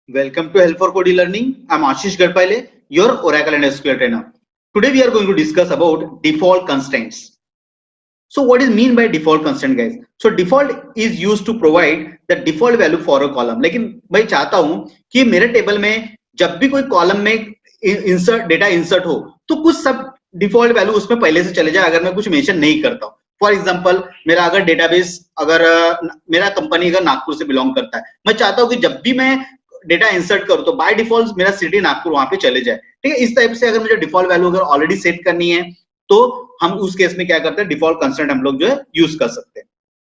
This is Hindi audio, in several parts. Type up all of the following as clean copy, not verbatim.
Welcome to Help for Code Learning. I'm Ashish Gadpale, your Oracle and SQL trainer. Today we are going to discuss about default constraints. So what is mean by default constraint, guys? So default is used to provide the default value for a column. लेकिन मैं चाहता हूं कि मेरे टेबल में जब भी कोई कॉलम में डेटा इंसर्ट हो तो कुछ सब डिफॉल्ट वैल्यू उसमें पहले से चले जाए अगर मैं कुछ मेंशन नहीं करता हूं. फॉर एग्जाम्पल मेरा अगर डेटाबेस अगर मेरा कंपनी अगर नागपुर से बिलोंग करता है, मैं चाहता हूं कि जब भी मैं डेटा इंसर्ट करूं तो बाय डिफॉल्ट मेरा सिटी नागपुर वहां पे चले जाए. ठीक है, इस टाइप से अगर मुझे डिफॉल्ट वैल्यू अगर ऑलरेडी सेट करनी है तो हम उस केस में क्या करते हैं, डिफॉल्ट कंस्ट्रेंट हम लोग जो है यूज कर सकते हैं.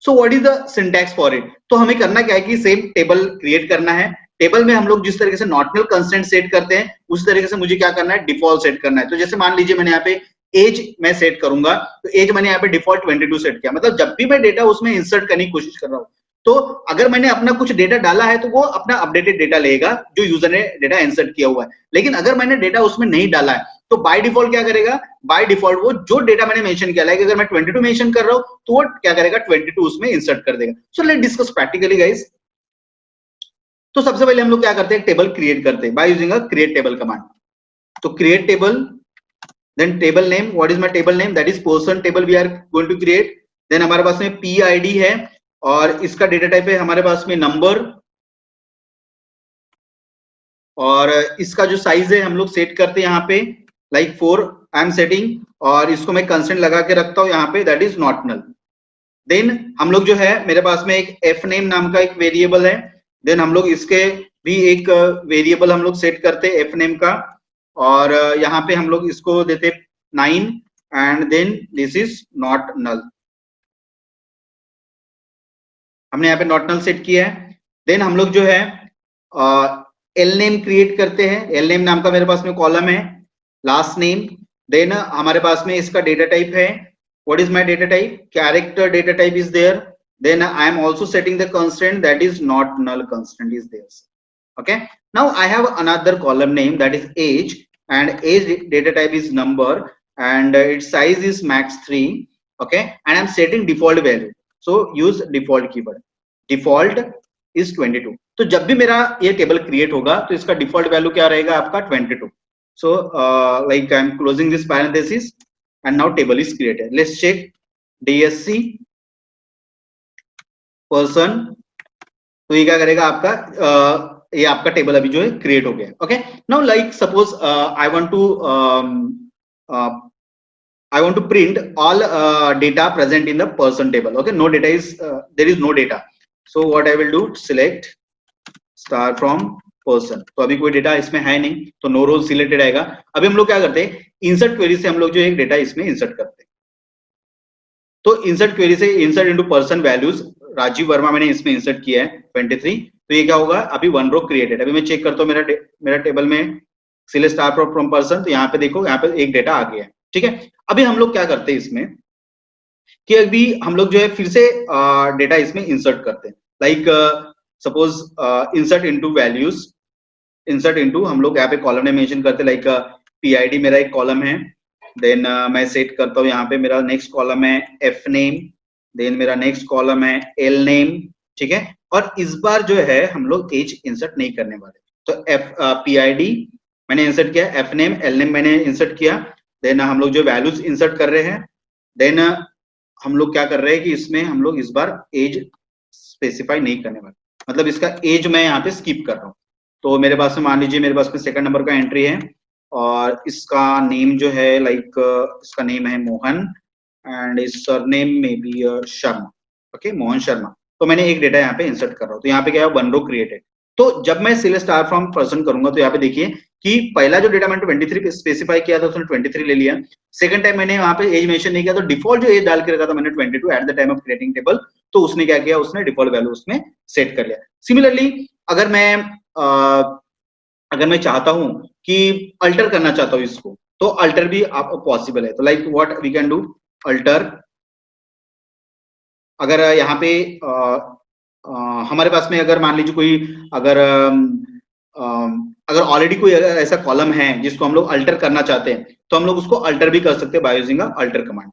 So what is the syntax for it? तो हमें करना क्या है कि सेम टेबल क्रिएट करना है. टेबल में हम लोग जिस तरीके से नॉर्मल कंस्ट्रेंट सेट करते हैं उस तरीके से मुझे क्या करना है, डिफॉल्ट सेट करना है. तो जैसे मान लीजिए मैंने यहाँ पे एज मैं सेट करूंगा, तो एज मैंने यहाँ पे डिफॉल्ट 22 सेट किया. मतलब जब भी मैं डेटा उसमें इंसर्ट करने की कोशिश कर रहा हूँ तो अगर मैंने अपना कुछ डेटा डाला है तो वो अपना अपडेटेड डेटा लेगा जो यूजर ने डेटा इंसर्ट किया हुआ है. लेकिन अगर मैंने डेटा उसमें नहीं डाला है तो बाय डिफॉल्ट क्या करेगा, बाय डिफॉल्ट वो जो डेटा मैंने मेंशन किया है, अगर मैं 22 मेंशन कर रहा हूं तो वो क्या करेगा, 22 उसमें इंसर्ट कर देगा. So let discuss practically guys. तो सबसे पहले हम लोग क्या करते हैं, टेबल क्रिएट करते हैं by using a create table command. तो create table, then table name, what is my table name, that is person table we are going to create. Then हमारे पास में PID है और इसका डेटा टाइप है हमारे पास में नंबर, और इसका जो साइज है हम लोग सेट करते हैं यहाँ पे लाइक 4 आई एम सेटिंग, और इसको मैं कंस्टेंट लगा के रखता हूँ यहाँ पे, that is not null. Then हम लोग जो है मेरे पास में एक f नेम नाम का एक वेरिएबल है. देन हम लोग इसके भी एक वेरिएबल हम लोग सेट करते हैं f नेम का, और यहाँ पे हम लोग इसको देते 9 and then this is not null. हमने यहाँ पे नॉट नल सेट किया है. देन हम लोग जो है एल नेम क्रिएट करते हैं. एल नेम नाम का मेरे पास में कॉलम है, लास्ट नेम. देन हमारे पास में इसका डेटा टाइप है, what is my data type, character data type is there. Then I am also setting the constraint that is not null constraint is there. Okay, now I have another column name that is age, and age data type is number and its size is max 3. okay, and I'm setting default value, so use default keyword. default is 22. तो जब भी मेरा ये टेबल क्रिएट होगा तो इसका डिफॉल्ट वैल्यू क्या रहेगा आपका 22. So like I am closing this parenthesis and now table is created. Let's check DSC person. तो ये क्या करेगा आपका ये आपका टेबल अभी जो है क्रिएट हो गया. Okay, now like suppose I want to print all data present in the person table. okay, no data is there is no data. so what I will do, select star from person. तो अभी कोई डेटा इसमें है नहीं तो नो रोल सिलेक्टेड आएगा. अभी हम लोग क्या करते हैं, इंसर्ट क्वेरी से हम लोग जो एक डेटा इसमें इंसर्ट करते हैं. तो इंसर्ट क्वेरी से insert into person values, Rajeev Verma मैंने इसमें इंसर्ट किया है 23. तो ये क्या होगा, अभी 1 रो क्रिएटेड. अभी मैं चेक करता हूँ मेरा टेबल में सिलेक्ट स्टार फ्रॉम पर्सन, तो यहाँ पे देखो यहाँ पे एक डेटा आ गया है. ठीक है, अभी हम लोग क्या करते हैं इसमें कि अभी हम लोग जो है फिर से डेटा इसमें इंसर्ट करते हैं. Like suppose insert into values, insert into हम लोग यहाँ पे कॉलम ने मेंशन करते हैं लाइक PID मेरा एक कॉलम है. देन मैं सेट करता हूँ यहाँ पे मेरा नेक्स्ट कॉलम है F नेम. देन मेरा नेक्स्ट कॉलम है L नेम. ठीक है, और इस बार जो है हम लोग एज इंसर्ट नहीं करने वाले. तो PID मैंने इंसर्ट किया, F नेम L नेम मैंने इंसर्ट किया. देन हम लोग जो वैल्यूज इंसर्ट कर रहे हैं, देन हम लोग क्या कर रहे हैं कि इसमें हम लोग इस बार एज स्पेसिफाई नहीं करने वाले. मतलब इसका एज मैं यहाँ पे स्किप कर रहा हूँ. तो मेरे पास में मान लीजिए मेरे पास में सेकंड नंबर का एंट्री है और इसका नेम जो है लाइक इसका नेम है मोहन एंड इस सरनेम में भी शर्मा. ओके, मोहन शर्मा. तो मैंने एक डेटा यहाँ पे इंसर्ट कर रहा हूँ. तो यहाँ पे क्या है, 1 रो क्रिएटेड. तो जब मैं सिलेक्ट स्टार फ्रॉम पर्सन करूंगा तो यहाँ पे देखिए कि पहला जो डेटा मैंने 23 स्पेसिफाई किया था उसने 23 ले लिया. सेकंड टाइम मैंने वहां पे एज मेंशन नहीं किया तो डिफॉल्ट जो एज डाल के रखा था मैंने 22 at the time of creating table, तो उसने क्या किया, उसने डिफॉल्ट वैल्यू उसमें सेट कर लिया. सिमिलरली अगर मैं चाहता हूं कि अल्टर करना चाहता हूं इसको, तो अल्टर भी आप पॉसिबल है. तो like what we can do, alter. अगर यहाँ पे हमारे पास में अगर मान लीजिए कोई अगर ऑलरेडी कोई अगर ऐसा कॉलम है जिसको हम लोग अल्टर करना चाहते हैं तो हम लोग उसको अल्टर भी कर सकते हैं बाय यूजिंग अल्टर कमांड.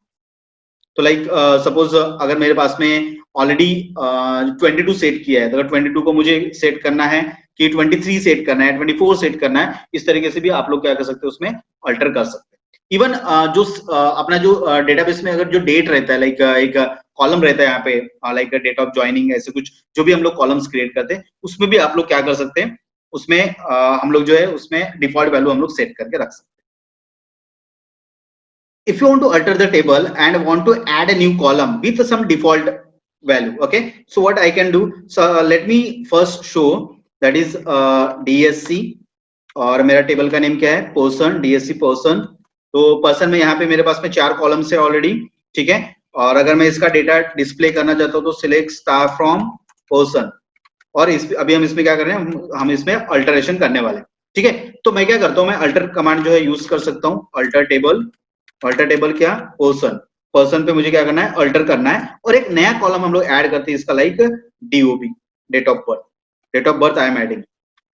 तो लाइक सपोज अगर मेरे पास में ऑलरेडी 22 सेट किया है, तो अगर 22 को मुझे सेट करना है कि 23 सेट करना है, 24 सेट करना है, इस तरीके से भी आप लोग क्या कर सकते हो उसमें अल्टर कर सकते हैं। इवन जो अपना जो डेटाबेस में अगर जो डेट रहता है, लाइक एक कॉलम रहता है यहाँ पे, लाइक डेट ऑफ ज्वाइनिंग, ऐसे कुछ जो भी हम लोग कॉलम्स क्रिएट करते हैं, उसमें भी आप लोग क्या कर सकते हैं, उसमें हम लोग जो है उसमें डिफॉल्ट वैल्यू हम लोग सेट करके रख सकते हैं। If you want to alter the table and want to add a new column with some default value, okay, so what I can do, so let me first show, that is DSC, और मेरा टेबल का नेम क्या है, पर्सन, DSC पर्सन। तो पर्सन में यहाँ पे मेरे पास में 4 कॉलम्स है ऑलरेडी, ठीक है। और अगर मैं इसका डेटा डिस्प्ले करना चाहता हूँ तो सिलेक्ट स्टार फ्रॉम पर्सन, और इस अभी हम इसमें क्या कर रहे हैं, हम इसमें अल्टरेशन करने वाले हैं, ठीक है। तो मैं क्या करता हूँ, मैं अल्टर कमांड जो है यूज कर सकता हूँ, अल्टर टेबल क्या, पर्सन, पर्सन पे मुझे क्या करना है, अल्टर करना है, और एक नया कॉलम हम लोग ऐड करते हैं इसका, like DOB, date of birth I am adding,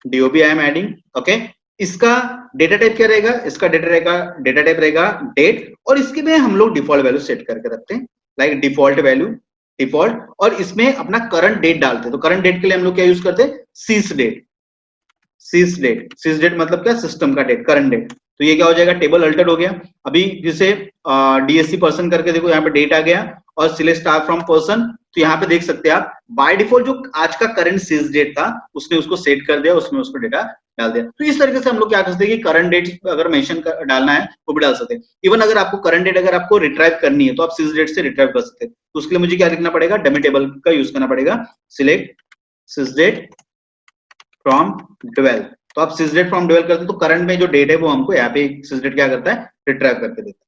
DOB I am adding, okay. इसका डेटा टाइप क्या रहेगा, इसका डेटा टाइप रहेगा डेट, और इसके में हम लोग डिफॉल्ट वैल्यू सेट करके रखते हैं, लाइक डिफॉल्ट वैल्यू, डिफॉल्ट, और इसमें अपना करंट डेट डालते हैं। तो करंट डेट के लिए हम लोग क्या यूज करते हैं, सीस डेट मतलब क्या, सिस्टम का डेट, करंट डेट। तो ये क्या हो जाएगा, टेबल अल्टर्ड हो गया। अभी जैसे DSC पर्सन करके देखो, यहाँ पे डेट आ गया, और सिलेक्ट स्टार फ्रॉम पर्सन, तो यहाँ पे देख सकते हैं आप, बाय डिफॉल्ट जो आज का करंट सीज डेट था उसने उसको सेट कर दिया, उसमें उसको डेटा डाल दिया। तो इस तरीके से हम लोग क्या कर सकते हैं कि करंट डेट अगर मेंशन डालना है वो भी डाल सकते हैं। इवन अगर आपको करंट डेट अगर आपको रिट्राइव करनी है तो आप सीज डेट से रिट्राइव कर सकते हैं। तो उसके लिए मुझे क्या लिखना पड़ेगा, डमी टेबल का यूज करना पड़ेगा, सिलेक्ट सीज डेट फ्रॉम 12। तो आप सिस डेट फ्रॉम 12 करते हैं तो करंट में जो डेट है वो हमको यहाँ पे सिस डेट क्या करता है, रिट्राइव करके देता है।